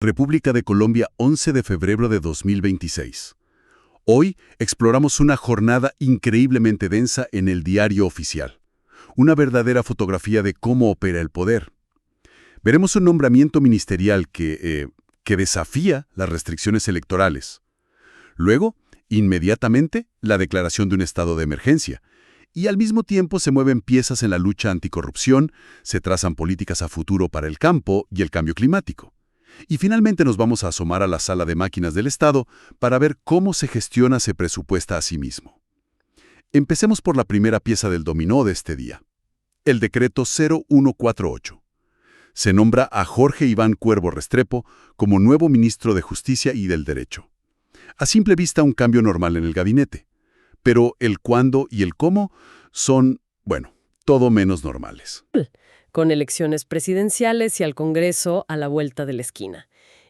República de Colombia, 11 de febrero de 2026. Hoy exploramos una jornada increíblemente densa en el diario oficial. Una verdadera fotografía de cómo opera el poder. Veremos un nombramiento ministerial que desafía las restricciones electorales. Luego, inmediatamente, la declaración de un estado de emergencia. Y al mismo tiempo se mueven piezas en la lucha anticorrupción, se trazan políticas a futuro para el campo y el cambio climático. Y finalmente nos vamos a asomar a la sala de máquinas del Estado para ver cómo se gestiona, se presupuesta a sí mismo. Empecemos por la primera pieza del dominó de este día. El decreto 0148. Se nombra a Jorge Iván Cuervo Restrepo como nuevo ministro de Justicia y del Derecho. A simple vista un cambio normal en el gabinete, pero el cuándo y el cómo son, todo menos normales. Con elecciones presidenciales y al Congreso a la vuelta de la esquina.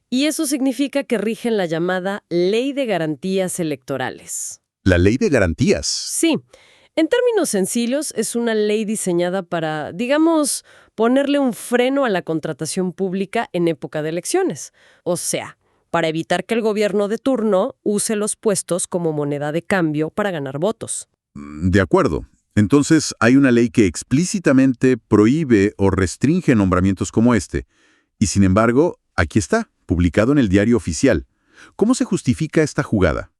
Y eso significa que rigen la llamada Ley de Garantías Electorales. ¿La Ley de Garantías? Sí. En términos sencillos, es una ley diseñada para, digamos, ponerle un freno a la contratación pública en época de elecciones. O sea, para evitar que el gobierno de turno use los puestos como moneda de cambio para ganar votos. De acuerdo. Entonces, hay una ley que explícitamente prohíbe o restringe nombramientos como este. Y sin embargo, aquí está, publicado en el diario oficial. ¿Cómo se justifica esta jugada?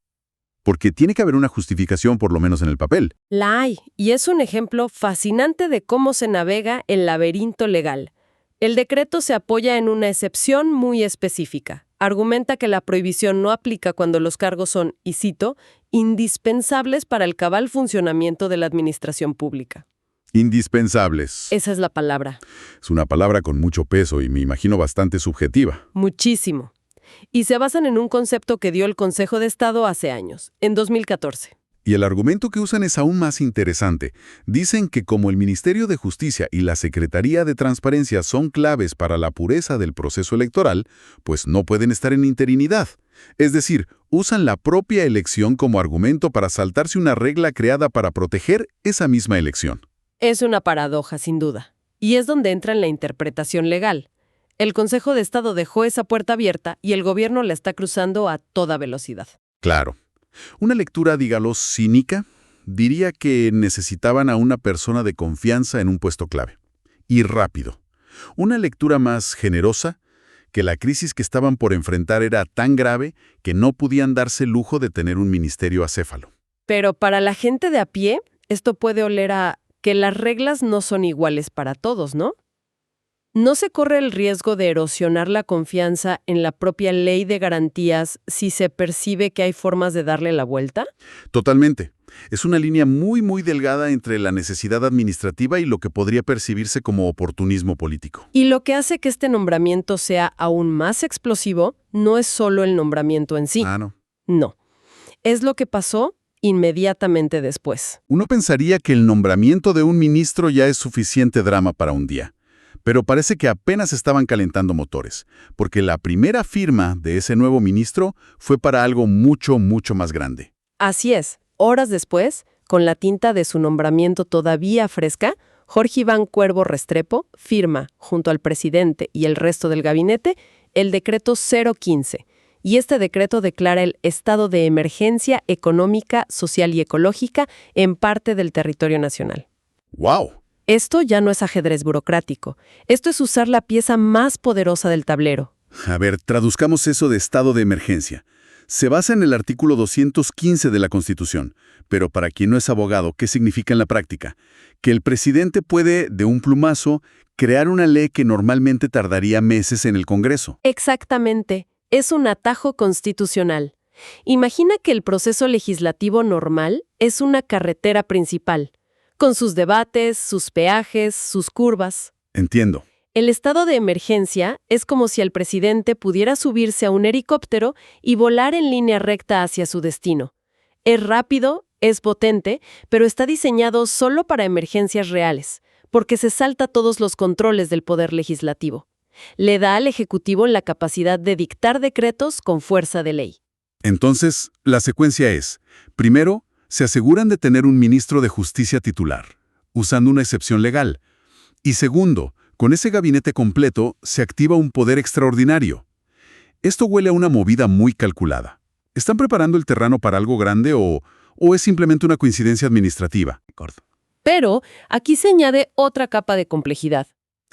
Porque tiene que haber una justificación, por lo menos en el papel. La hay, y es un ejemplo fascinante de cómo se navega el laberinto legal. El decreto se apoya en una excepción muy específica. Argumenta que la prohibición no aplica cuando los cargos son, y cito, indispensables para el cabal funcionamiento de la administración pública. Indispensables. Esa es la palabra. Es una palabra con mucho peso y me imagino bastante subjetiva. Muchísimo. Y se basan en un concepto que dio el Consejo de Estado hace años, en 2014. Y el argumento que usan es aún más interesante. Dicen que como el Ministerio de Justicia y la Secretaría de Transparencia son claves para la pureza del proceso electoral, pues no pueden estar en interinidad. Es decir, usan la propia elección como argumento para saltarse una regla creada para proteger esa misma elección. Es una paradoja, sin duda. Y es donde entra en la interpretación legal. El Consejo de Estado dejó esa puerta abierta y el gobierno la está cruzando a toda velocidad. Claro. Una lectura, dígalo, cínica, diría que necesitaban a una persona de confianza en un puesto clave. Y rápido. Una lectura más generosa, que la crisis que estaban por enfrentar era tan grave que no podían darse el lujo de tener un ministerio acéfalo. Pero para la gente de a pie, esto puede oler a que las reglas no son iguales para todos, ¿no? ¿No se corre el riesgo de erosionar la confianza en la propia ley de garantías si se percibe que hay formas de darle la vuelta? Totalmente. Es una línea muy, muy delgada entre la necesidad administrativa y lo que podría percibirse como oportunismo político. Y lo que hace que este nombramiento sea aún más explosivo no es solo el nombramiento en sí. No. No. Es lo que pasó inmediatamente después. Uno pensaría que el nombramiento de un ministro ya es suficiente drama para un día. Pero parece que apenas estaban calentando motores, porque la primera firma de ese nuevo ministro fue para algo mucho, mucho más grande. Así es. Horas después, con la tinta de su nombramiento todavía fresca, Jorge Iván Cuervo Restrepo firma, junto al presidente y el resto del gabinete, el decreto 015. Y este decreto declara el estado de emergencia económica, social y ecológica en parte del territorio nacional. ¡Wow! Esto ya no es ajedrez burocrático. Esto es usar la pieza más poderosa del tablero. A ver, traduzcamos eso de estado de emergencia. Se basa en el artículo 215 de la Constitución, pero para quien no es abogado, ¿qué significa en la práctica? Que el presidente puede, de un plumazo, crear una ley que normalmente tardaría meses en el Congreso. Exactamente. Es un atajo constitucional. Imagina que el proceso legislativo normal es una carretera principal, con sus debates, sus peajes, sus curvas. Entiendo. El estado de emergencia es como si el presidente pudiera subirse a un helicóptero y volar en línea recta hacia su destino. Es rápido, es potente, pero está diseñado solo para emergencias reales, porque se salta todos los controles del poder legislativo. Le da al Ejecutivo la capacidad de dictar decretos con fuerza de ley. Entonces, la secuencia es, primero, se aseguran de tener un ministro de Justicia titular, usando una excepción legal. Y segundo, con ese gabinete completo se activa un poder extraordinario. Esto huele a una movida muy calculada. ¿Están preparando el terreno para algo grande o es simplemente una coincidencia administrativa? Pero aquí se añade otra capa de complejidad.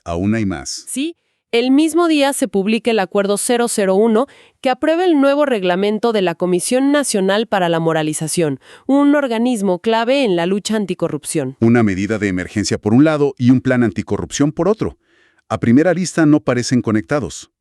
Aún hay más. Sí, el mismo día se publica el Acuerdo 001 que aprueba el nuevo reglamento de la Comisión Nacional para la Moralización, un organismo clave en la lucha anticorrupción. Una medida de emergencia por un lado y un plan anticorrupción por otro. A primera vista no parecen conectados.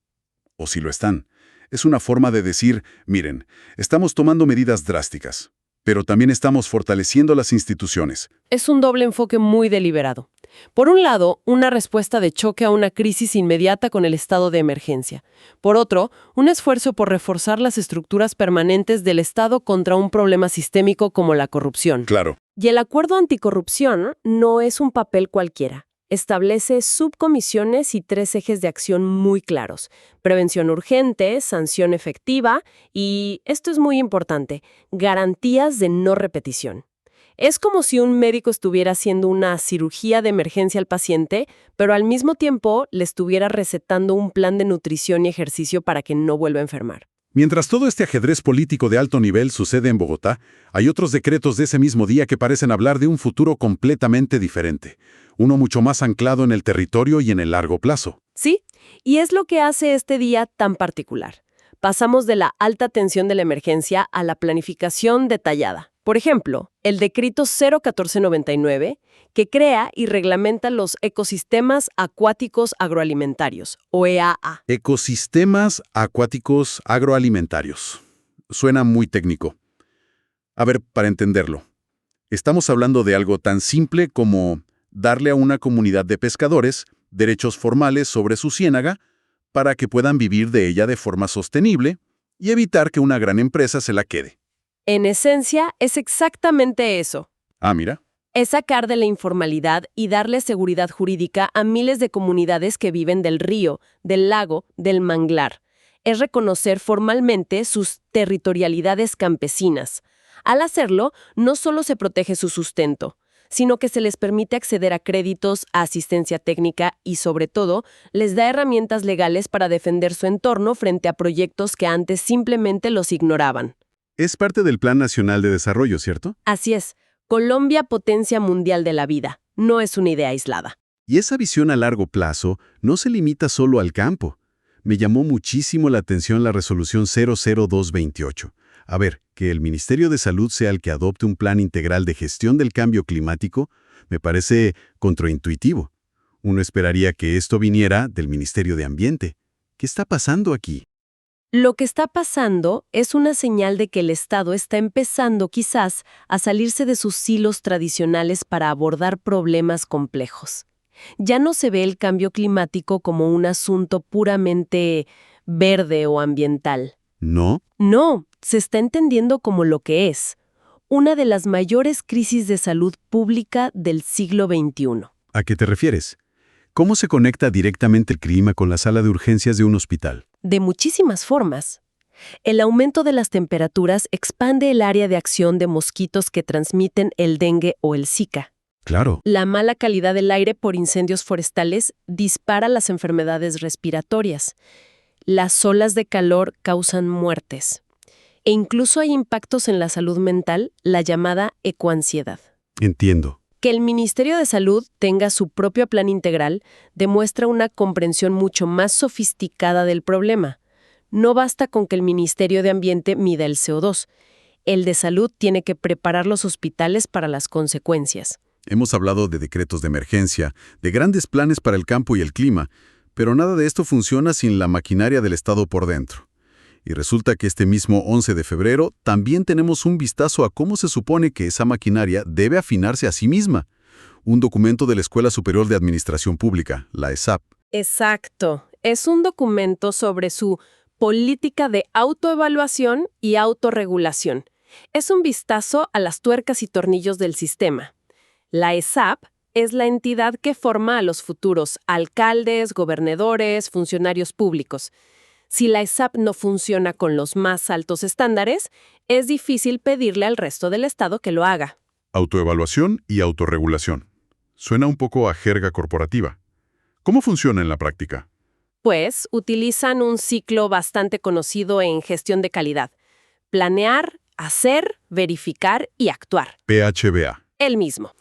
O si lo están. Es una forma de decir, miren, estamos tomando medidas drásticas, pero también estamos fortaleciendo las instituciones. Es un doble enfoque muy deliberado. Por un lado, una respuesta de choque a una crisis inmediata con el estado de emergencia. Por otro, un esfuerzo por reforzar las estructuras permanentes del Estado contra un problema sistémico como la corrupción. Claro. Y el acuerdo anticorrupción no es un papel cualquiera. Establece subcomisiones y 3 ejes de acción muy claros: prevención urgente, sanción efectiva y, esto es muy importante, garantías de no repetición. Es como si un médico estuviera haciendo una cirugía de emergencia al paciente, pero al mismo tiempo le estuviera recetando un plan de nutrición y ejercicio para que no vuelva a enfermar. Mientras todo este ajedrez político de alto nivel sucede en Bogotá, hay otros decretos de ese mismo día que parecen hablar de un futuro completamente diferente, uno mucho más anclado en el territorio y en el largo plazo. Sí, y es lo que hace este día tan particular. Pasamos de la alta tensión de la emergencia a la planificación detallada. Por ejemplo, el decreto 01499, que crea y reglamenta los ecosistemas acuáticos agroalimentarios, o EAA. Ecosistemas acuáticos agroalimentarios. Suena muy técnico. A ver, para entenderlo, estamos hablando de algo tan simple como darle a una comunidad de pescadores derechos formales sobre su ciénaga para que puedan vivir de ella de forma sostenible y evitar que una gran empresa se la quede. En esencia, es exactamente eso. Ah, mira. Es sacar de la informalidad y darle seguridad jurídica a miles de comunidades que viven del río, del lago, del manglar. Es reconocer formalmente sus territorialidades campesinas. Al hacerlo, no solo se protege su sustento, sino que se les permite acceder a créditos, a asistencia técnica y, sobre todo, les da herramientas legales para defender su entorno frente a proyectos que antes simplemente los ignoraban. Es parte del Plan Nacional de Desarrollo, ¿cierto? Así es. Colombia, potencia mundial de la vida. No es una idea aislada. Y esa visión a largo plazo no se limita solo al campo. Me llamó muchísimo la atención la resolución 00228. A ver, que el Ministerio de Salud sea el que adopte un plan integral de gestión del cambio climático me parece contraintuitivo. Uno esperaría que esto viniera del Ministerio de Ambiente. ¿Qué está pasando aquí? Lo que está pasando es una señal de que el Estado está empezando quizás a salirse de sus hilos tradicionales para abordar problemas complejos. Ya no se ve el cambio climático como un asunto puramente verde o ambiental. ¿No? No, se está entendiendo como lo que es: una de las mayores crisis de salud pública del siglo XXI. ¿A qué te refieres? ¿Cómo se conecta directamente el clima con la sala de urgencias de un hospital? De muchísimas formas. El aumento de las temperaturas expande el área de acción de mosquitos que transmiten el dengue o el Zika. Claro. La mala calidad del aire por incendios forestales dispara las enfermedades respiratorias. Las olas de calor causan muertes. E incluso hay impactos en la salud mental, la llamada ecoansiedad. Entiendo. Que el Ministerio de Salud tenga su propio plan integral demuestra una comprensión mucho más sofisticada del problema. No basta con que el Ministerio de Ambiente mida el CO2. El de Salud tiene que preparar los hospitales para las consecuencias. Hemos hablado de decretos de emergencia, de grandes planes para el campo y el clima, pero nada de esto funciona sin la maquinaria del Estado por dentro. Y resulta que este mismo 11 de febrero también tenemos un vistazo a cómo se supone que esa maquinaria debe afinarse a sí misma. Un documento de la Escuela Superior de Administración Pública, la ESAP. Exacto. Es un documento sobre su política de autoevaluación y autorregulación. Es un vistazo a las tuercas y tornillos del sistema. La ESAP es la entidad que forma a los futuros alcaldes, gobernadores, funcionarios públicos. Si la ESAP no funciona con los más altos estándares, es difícil pedirle al resto del Estado que lo haga. Autoevaluación y autorregulación. Suena un poco a jerga corporativa. ¿Cómo funciona en la práctica? después utilizan un ciclo bastante conocido en gestión de calidad: planear, hacer, verificar y actuar. PHBA. El mismo.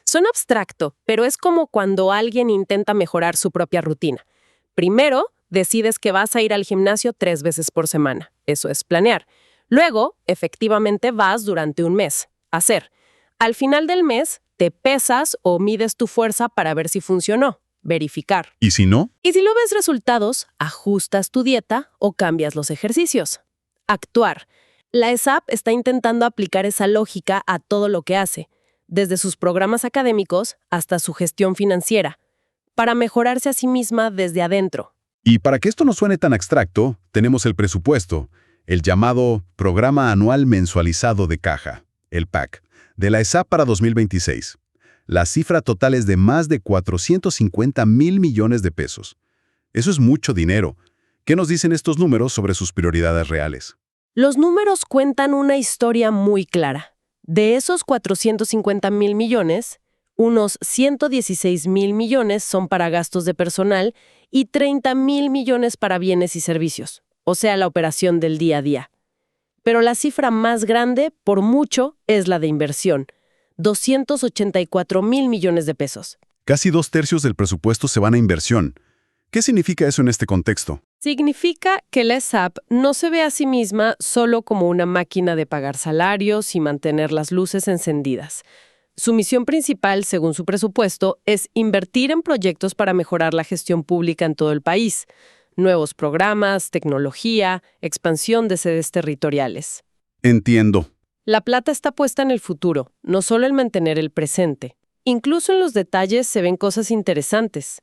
Suena abstracto, pero es como cuando alguien intenta mejorar su propia rutina. Primero, decides que vas a ir al gimnasio 3 veces por semana. Eso es planear. Luego, efectivamente vas durante un mes. Hacer. Al final del mes, te pesas o mides tu fuerza para ver si funcionó. Verificar. ¿Y si no? Y si no ves resultados, ajustas tu dieta o cambias los ejercicios. Actuar. La ESAP está intentando aplicar esa lógica a todo lo que hace, desde sus programas académicos hasta su gestión financiera, para mejorarse a sí misma desde adentro. Y para que esto no suene tan abstracto, tenemos el presupuesto, el llamado Programa Anual Mensualizado de Caja, el PAC, de la ESAP para 2026. La cifra total es de más de 450,000 millones de pesos. Eso es mucho dinero. ¿Qué nos dicen estos números sobre sus prioridades reales? Los números cuentan una historia muy clara. De esos 450,000 millones, unos 116,000 millones son para gastos de personal y 30,000 millones para bienes y servicios, o sea, la operación del día a día. Pero la cifra más grande, por mucho, es la de inversión: 284,000 millones de pesos. Casi 2/3 del presupuesto se van a inversión. ¿Qué significa eso en este contexto? Significa que la ESAP no se ve a sí misma solo como una máquina de pagar salarios y mantener las luces encendidas. Su misión principal, según su presupuesto, es invertir en proyectos para mejorar la gestión pública en todo el país: nuevos programas, tecnología, expansión de sedes territoriales. Entiendo. La plata está puesta en el futuro, no solo en mantener el presente. Incluso en los detalles se ven cosas interesantes.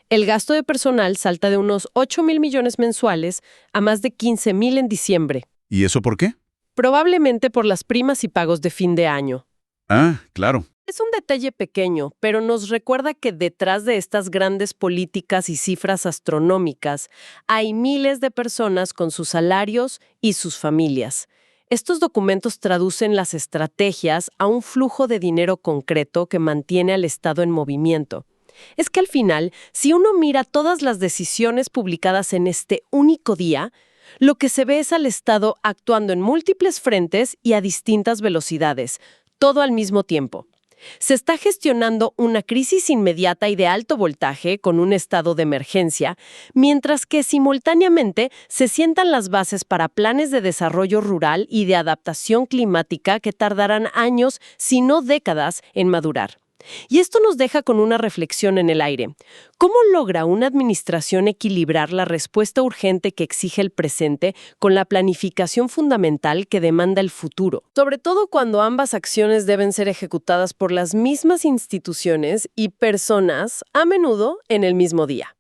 El gasto de personal salta de unos 8,000 millones mensuales a más de 15,000 en diciembre. ¿Y eso por qué? Probablemente por las primas y pagos de fin de año. Ah, claro. Es un detalle pequeño, pero nos recuerda que detrás de estas grandes políticas y cifras astronómicas hay miles de personas con sus salarios y sus familias. Estos documentos traducen las estrategias a un flujo de dinero concreto que mantiene al Estado en movimiento. Es que al final, si uno mira todas las decisiones publicadas en este único día, lo que se ve es al Estado actuando en múltiples frentes y a distintas velocidades, todo al mismo tiempo. Se está gestionando una crisis inmediata y de alto voltaje con un estado de emergencia, mientras que simultáneamente se sientan las bases para planes de desarrollo rural y de adaptación climática que tardarán años, si no décadas, en madurar. Y esto nos deja con una reflexión en el aire. ¿Cómo logra una administración equilibrar la respuesta urgente que exige el presente con la planificación fundamental que demanda el futuro? Sobre todo cuando ambas acciones deben ser ejecutadas por las mismas instituciones y personas, a menudo en el mismo día.